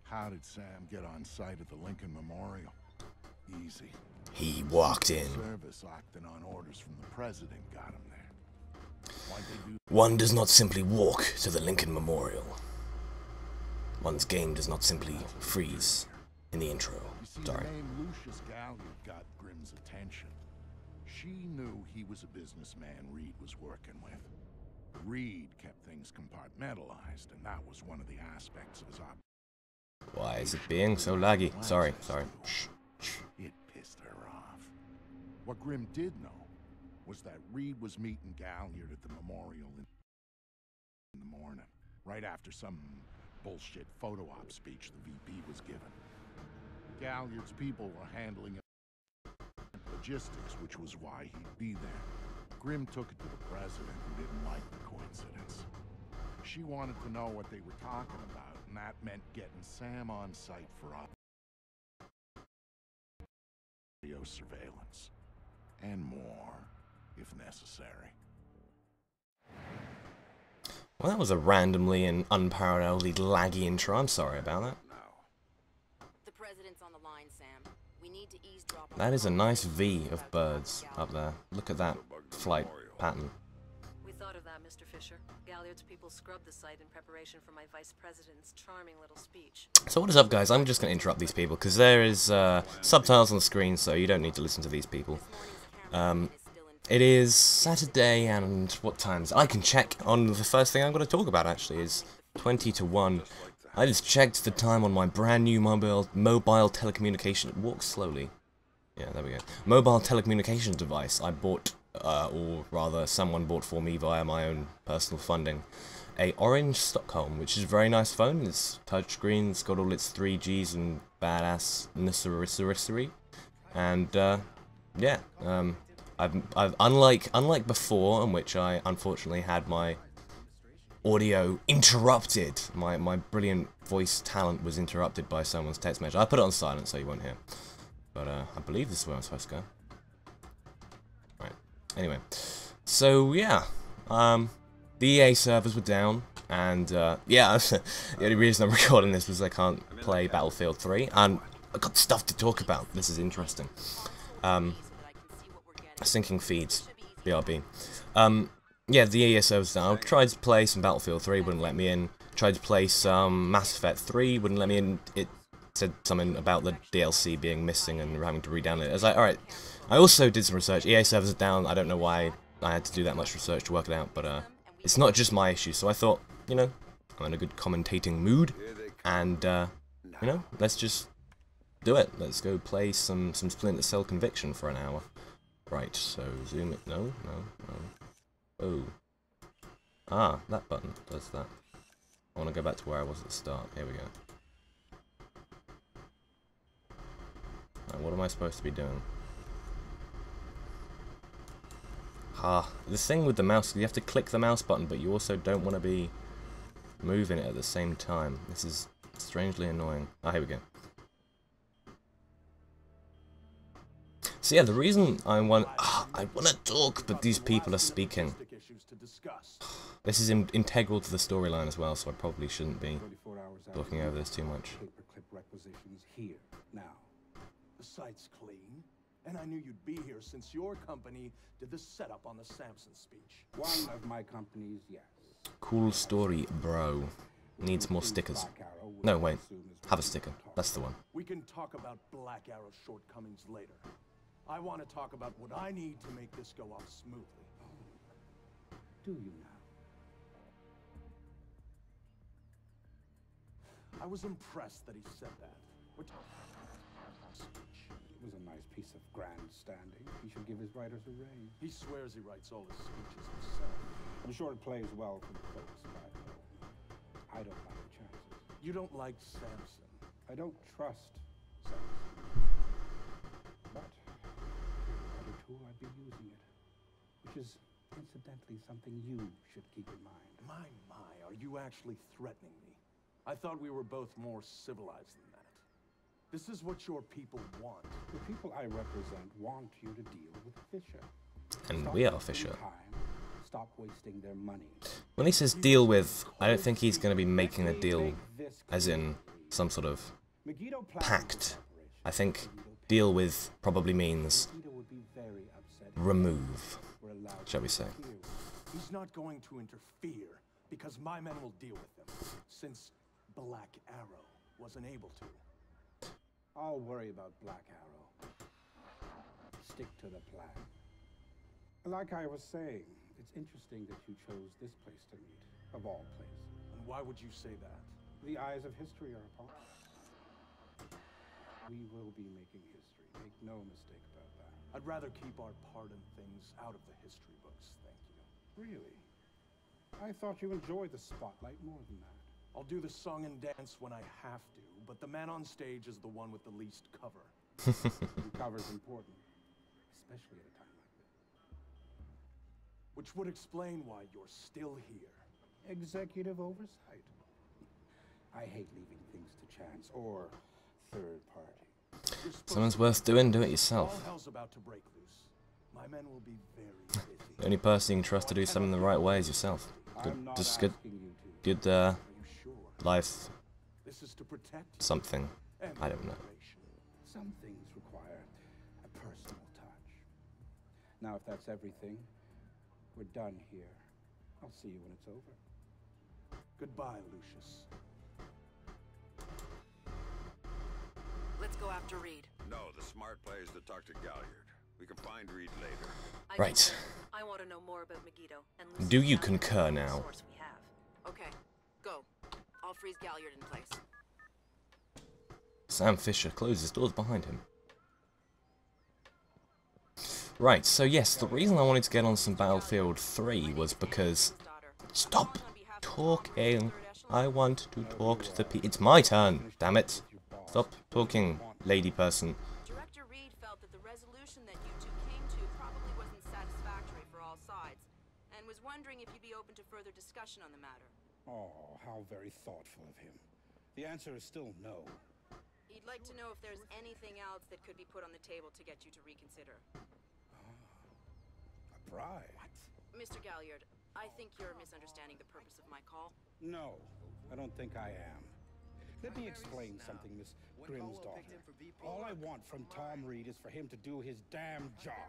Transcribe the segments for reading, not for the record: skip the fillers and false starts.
How did Sam get on site at the Lincoln Memorial? Easy. He walked in. Service acting on orders from the president got him there. Why'd they do? One does not simply walk to the Lincoln Memorial. One's game does not simply freeze in the intro. You see, Sorry. the name Lucius Galliard got Grimm's attention. She knew he was a businessman Reed was working with. Reed kept things compartmentalized, and that was one of the aspects of his op. Why is it being so laggy? Sorry. Shh. It pissed her off. What Grimm did know was that Reed was meeting Galliard at the memorial in the morning, right after some bullshit photo op speech the VP was given. Galliard's people were handling logistics, which was why he'd be there. Grimm took it to the president, who didn't like the coincidence. She wanted to know what they were talking about, and that meant getting Sam on site for video surveillance. And more, if necessary. Well, that was a randomly and unparalleledly laggy intro. I'm sorry about that. The president's on the line, Sam. We need to eavesdrop on That is a nice V of birds up there. Look at that flight pattern. We thought of that, Mr. Fisher. Galliard's people scrubbed the site in preparation for my vice president's charming little speech. So what is up, guys? I'm just going to interrupt these people because there is subtitles on the screen, so you don't need to listen to these people. It is Saturday, and what times? I can check on the first thing I'm going to talk about, actually, is 20 to 1. I just checked the time on my brand new mobile telecommunication... Walk slowly. Yeah, there we go. Mobile telecommunications device I bought, or rather someone bought for me via my own personal funding. A Orange Stockholm, which is a very nice phone. It's touchscreen, it's got all its 3Gs and badass-ness. And, yeah, I've unlike before, in which I unfortunately had my audio interrupted. My brilliant voice talent was interrupted by someone's text message. I put it on silent so you won't hear. But I believe this is where I'm supposed to go. Right. Anyway, so yeah, the EA servers were down, and yeah, the only reason I'm recording this was I can't play Battlefield 3, and I got stuff to talk about. This is interesting. Syncing feeds, BRB. Yeah, the EA servers down. I tried to play some Battlefield 3, wouldn't let me in. Tried to play some Mass Effect 3, wouldn't let me in. It said something about the DLC being missing and having to re-download it. I was like, alright. I also did some research. EA servers are down. I don't know why I had to do that much research to work it out, but it's not just my issue. So I thought, you know, I'm in a good commentating mood, and you know, let's just do it. Let's go play some Splinter Cell Conviction for an hour. Right, so zoom it. No. Oh. Ah, that button does that. I want to go back to where I was at the start. Here we go. Right, what am I supposed to be doing? Ah, the thing with the mouse, you have to click the mouse button, but you also don't want to be moving it at the same time. This is strangely annoying. Ah, here we go. So yeah, the reason I want to talk, but these people are speaking. This is integral to the storyline as well, so I probably shouldn't be talking over this too much. Now, the site's clean, and I knew you'd be here since your company did the setup on the Samson speech. One of my companies, yes. Cool story, bro. Needs more stickers. No, wait. Have a sticker. That's the one. We can talk about Black Arrow's shortcomings later. I want to talk about what I need to make this go off smoothly. Do you now? I was impressed that he said that. It was a nice piece of grandstanding. He should give his writers a raise. He swears he writes all his speeches himself. I'm sure it plays well for the folks back home. I don't like the chances. You don't like Samson. I don't trust Samson. But hitherto I've been using it, which is incidentally something you should keep in mind. My, are you actually threatening me? I thought we were both more civilized than that. This is what your people want. The people I represent want you to deal with Fisher. And Stop we are wasting Fisher. time. Stop wasting their money. When he says deal with, I don't think he's going to be making a deal as in some sort of Megiddo planned pact. this I operation. think deal with probably means Megiddo would be very upset if remove, we're allowed shall to we say. interfere. He's not going to interfere because my men will deal with him, since Black Arrow wasn't able to. I'll worry about Black Arrow. Stick to the plan. Like I was saying, it's interesting that you chose this place to meet, of all places. And why would you say that? The eyes of history are upon us. We will be making history. Make no mistake about that. I'd rather keep our part in things out of the history books, thank you. Really? I thought you enjoyed the spotlight more than that. I'll do the song and dance when I have to, but the man on stage is the one with the least cover. And cover's important, especially at a time like this. Which would explain why you're still here. Executive oversight. I hate leaving things to chance or third party. You're supposed Someone's to- worth doing, do it All yourself. hell's about to break loose. My men will be very busy. The only person you can trust to do something the right way is yourself. Good, I'm not just good, asking you to. good Are you sure? life, This is to protect you something. and I don't know. the operation. Some things require a personal touch. Now, if that's everything, we're done here. I'll see you when it's over. Goodbye, Lucius. Let's go after Reed. No, the smart play is to talk to Galliard. We can find Reed later. Right. I want to know more about Megiddo. And Do you Lucius concur Galliard, now? the source we have. Okay, go. I'll freeze Galliard in place. Sam Fisher closes doors behind him. Right, so yes, the reason I wanted to get on some Battlefield 3 was because... Stop talking! I want to talk to the It's my turn, damn it! Stop talking, lady person. Director Reed felt that the resolution that you two came to probably wasn't satisfactory for all sides, and was wondering if you'd be open to further discussion on the matter. Oh, how very thoughtful of him. The answer is still no. He'd like to know if there's anything else that could be put on the table to get you to reconsider. A bribe? Mr. Galliard, I think you're misunderstanding the purpose of my call. No, I don't think I am. Let me explain something, Miss Grimm's daughter. All I want from Tom Reed is for him to do his damn job.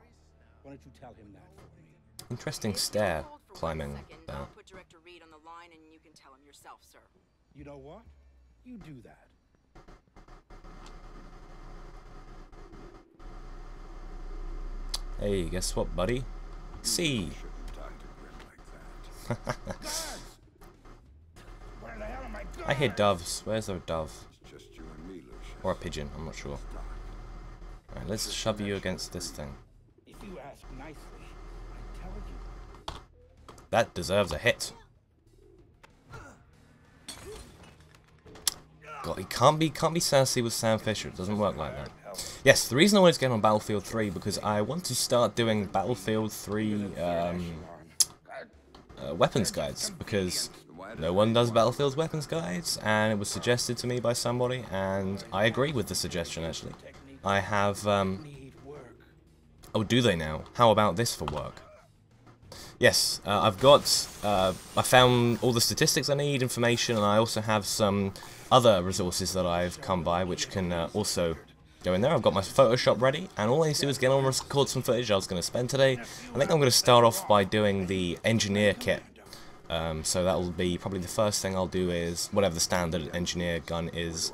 Why don't you tell him that for me? Interesting If you'll stair hold for 1 climbing second, there. I'll put Director Reed on the line and you can tell him yourself, sir. You know what? You do that. Hey, guess what, buddy? See. Shouldn't talk to Grim like that. Guards! Where the hell am I going? I hear doves. Where's a dove? It's just you and me, Lucius. Or a pigeon, I'm not sure. Alright, let's shove you against this thing. If you ask nicely, I tell you. That deserves a hit. God, he can't be sassy with Sam Fisher. It doesn't work like that. Yes, the reason I wanted to get on Battlefield 3 because I want to start doing Battlefield 3 weapons guides because no one does Battlefield's weapons guides, and it was suggested to me by somebody, and I agree with the suggestion actually. I have Need work. oh, do they now? How about this for work? Yes, I've got, I found all the statistics I need, information, and I also have some other resources that I've come by which can also go in there. I've got my Photoshop ready, and all I need to do is get on and record some footage I was going to spend today. I think I'm going to start off by doing the engineer kit. So that will be probably the first thing I'll do is whatever the standard engineer gun is.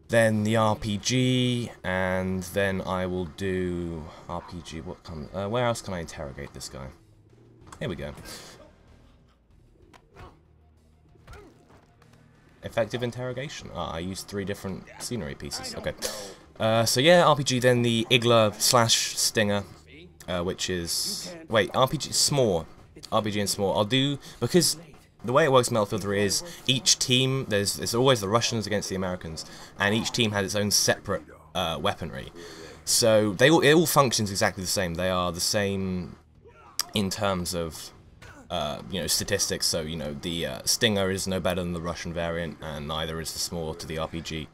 Then the RPG, and then I will do RPG. What comes? Where else can I interrogate this guy? Here we go. Effective interrogation. Ah, I used 3 different scenery pieces. Okay. So yeah, RPG, then the Igla/Stinger, which is... Wait, RPG, S'more. RPG and S'more. I'll do... Because the way it works in Battlefield 3 is each team, there's always the Russians against the Americans, and each team has its own separate weaponry. So it all functions exactly the same. They are the same in terms of... you know, statistics, so, you know, the Stinger is no better than the Russian variant, and neither is the S'more to the RPG.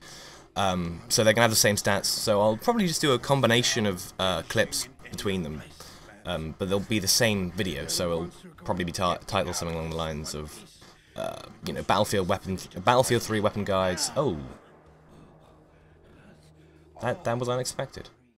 So they're going to have the same stats, so I'll probably just do a combination of clips between them. But they'll be the same video, so it'll probably be titled something along the lines of, you know, Battlefield 3 weapon guides. Oh, That was unexpected.